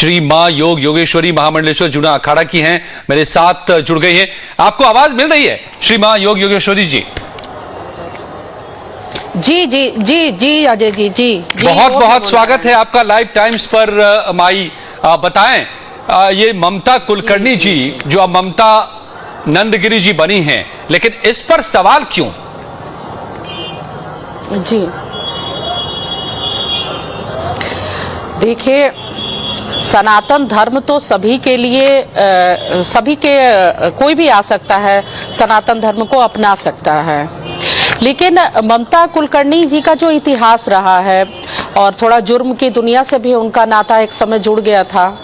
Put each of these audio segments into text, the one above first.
श्री मां योग योगेश्वरी महामंडलेश्वर जूना अखाड़ा की हैं, मेरे साथ जुड़ गई हैं। आपको आवाज मिल रही है श्री मां योग योगेश्वरी जी? जी जी जी जी अजय जी जी बहुत बहुत स्वागत है आपका लाइव टाइम्स पर। माई बताएं, ये ममता कुलकर्णी जी जो अब ममता नंदगिरी जी बनी हैं, लेकिन इस पर सवाल क्यों? जी देखिए, सनातन धर्म तो सभी के लिए कोई भी आ सकता है, सनातन धर्म को अपना सकता है। लेकिन ममता कुलकर्णी जी का जो इतिहास रहा है और थोड़ा जुर्म की दुनिया से भी उनका नाता एक समय जुड़ गया था,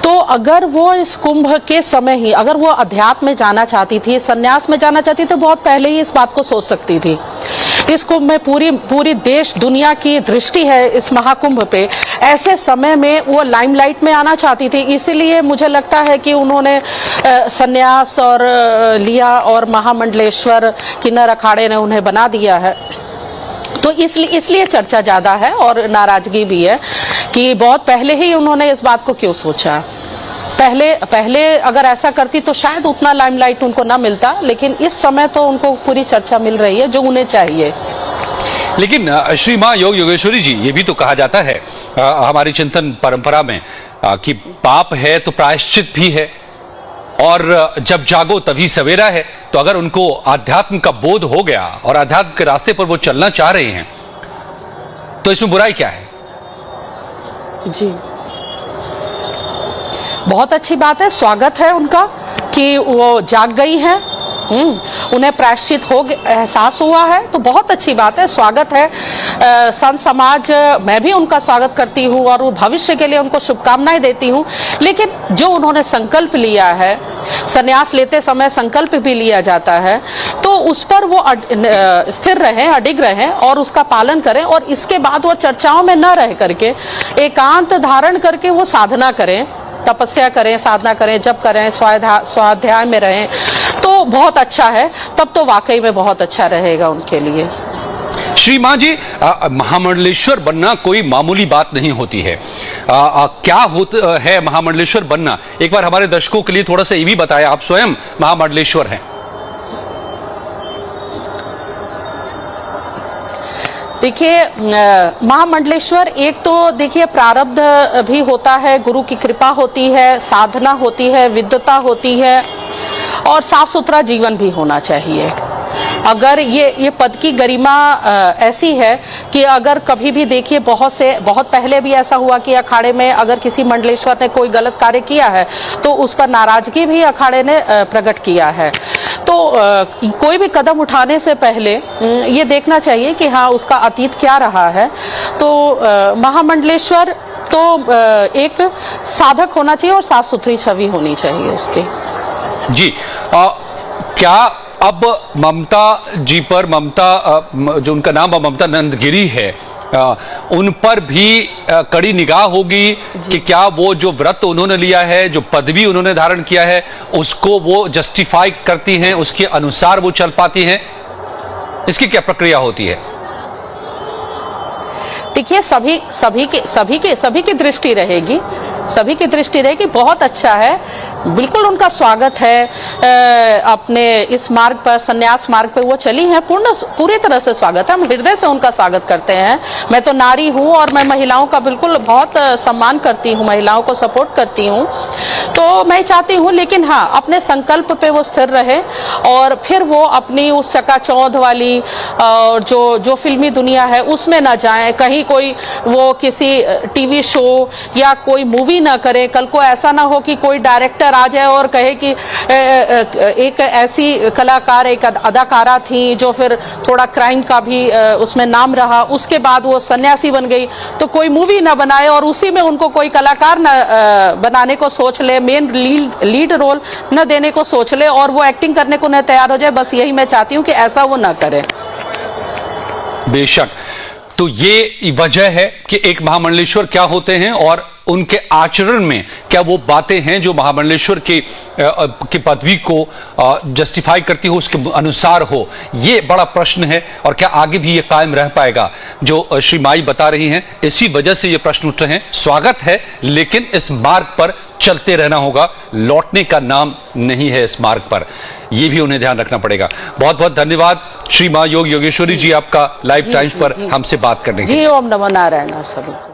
तो अगर वो इस कुंभ के समय ही अगर वो अध्यात्म में जाना चाहती थी, संन्यास में जाना चाहती, तो बहुत पहले ही इस बात को सोच सकती थी। इस कुंभ में पूरी देश दुनिया की दृष्टि है इस महाकुंभ पे। ऐसे समय में वो लाइमलाइट में आना चाहती थी, इसीलिए मुझे लगता है कि उन्होंने संन्यास और लिया और महामंडलेश्वर किन्नर अखाड़े ने उन्हें बना दिया है। तो इसलिए चर्चा ज्यादा है और नाराजगी भी है कि बहुत पहले ही उन्होंने इस बात को क्यों सोचा। पहले अगर ऐसा करती तो शायद उतना लाइमलाइट उनको ना मिलता, लेकिन इस समय तो उनको पूरी चर्चा मिल रही है जो उन्हें चाहिए। लेकिन श्री मां योग योगेश्वरी जी, ये भी तो कहा जाता है हमारी चिंतन परंपरा में कि पाप है तो प्रायश्चित भी है, और जब जागो तभी सवेरा है। तो अगर उनको आध्यात्म का बोध हो गया और आध्यात्म के रास्ते पर वो चलना चाह रहे हैं, तो इसमें बुराई क्या है? जी बहुत अच्छी बात है, स्वागत है उनका कि वो जाग गई हैं। उन्हें प्रायश्चित हो एहसास हुआ है, तो बहुत अच्छी बात है, स्वागत है। संत समाज, मैं भी उनका स्वागत करती हूँ और भविष्य के लिए उनको शुभकामनाएं देती हूँ। लेकिन जो उन्होंने संकल्प लिया है, संन्यास लेते समय संकल्प भी लिया जाता है, तो उस पर वो स्थिर रहें, अडिग रहें और उसका पालन करें, और इसके बाद वो चर्चाओं में न रह करके एकांत धारण करके वो साधना करें, तपस्या करें, साधना करें, जप करें, स्वाध्याय में रहें, तो बहुत अच्छा है। तब तो वाकई में बहुत अच्छा रहेगा उनके लिए। श्री मां जी, महामंडलेश्वर बनना कोई मामूली बात नहीं होती है। क्या होता है महामंडलेश्वर बनना? एक बार हमारे दर्शकों के लिए थोड़ा सा ये भी बताएं, आप स्वयं महामंडलेश्वर हैं। देखिए, महामंडलेश्वर एक तो देखिए प्रारब्ध भी होता है, गुरु की कृपा होती है, साधना होती है, विद्वता होती है, और साफ सुथरा जीवन भी होना चाहिए। अगर ये पद की गरिमा ऐसी है कि अगर कभी भी देखिए, बहुत पहले भी ऐसा हुआ कि अखाड़े में अगर किसी मंडलेश्वर ने कोई गलत कार्य किया है तो उस पर नाराजगी भी अखाड़े ने प्रकट किया है। तो कोई भी कदम उठाने से पहले ये देखना चाहिए कि हाँ, उसका अतीत क्या रहा है। तो महामंडलेश्वर तो एक साधक होना चाहिए और साफ सुथरी छवि होनी चाहिए उसकी। जी क्या अब ममता जी पर, जो उनका नाम ममता नंदगिरी है, उन पर भी कड़ी निगाह होगी कि क्या वो जो व्रत उन्होंने लिया है, जो पदवी उन्होंने धारण किया है, उसको वो जस्टिफाई करती हैं, उसके अनुसार वो चल पाती हैं? इसकी क्या प्रक्रिया होती है? देखिए, सभी की दृष्टि रहेगी, बहुत अच्छा है, बिल्कुल उनका स्वागत है। अपने इस मार्ग पर, संन्यास मार्ग पर वो चली हैं, पूरी तरह से स्वागत है, हम हृदय से उनका स्वागत करते हैं। मैं तो नारी हूँ और मैं महिलाओं का बिल्कुल बहुत सम्मान करती हूँ, महिलाओं को सपोर्ट करती हूँ, तो मैं चाहती हूँ। लेकिन हाँ, अपने संकल्प पे वो स्थिर रहे और फिर वो अपनी उस चकाचौंध वाली और जो फिल्मी दुनिया है उसमें ना जाए, कहीं कोई वो किसी टीवी शो या कोई मूवी ना करे। कल को ऐसा ना हो कि कोई डायरेक्टर आ जाए और कहे कि एक ऐसी कलाकार, एक अदाकारा थी जो फिर थोड़ा क्राइम का भी उसमें नाम रहा, उसके बाद वो सन्यासी बन गई, तो कोई मूवी ना बनाए और उसी में उनको कोई कलाकार ना बनाने को सोच ले, मेन लीड रोल न देने को सोच ले और वो एक्टिंग करने को न तैयार हो जाए। बस यही मैं चाहती हूँ कि ऐसा वो ना करे। बेशक, तो ये वजह है कि एक महामंडलेश्वर क्या होते हैं और उनके आचरण में क्या वो बातें हैं जो महामंडलेश्वर की पदवी को जस्टिफाई करती हो, उसके अनुसार हो, ये बड़ा प्रश्न है। और क्या आगे भी ये कायम रह पाएगा जो श्री माई बता रही हैं, इसी वजह से ये प्रश्न उठ रहे हैं। स्वागत है, लेकिन इस मार्ग पर चलते रहना होगा, लौटने का नाम नहीं है इस मार्ग पर, ये भी उन्हें ध्यान रखना पड़ेगा। बहुत बहुत धन्यवाद श्री मां योग योगेश्वरी जी, आपका लाइव टाइम्स पर हमसे बात करने के लिए। जी, ओम नमो नारायण आप सभी।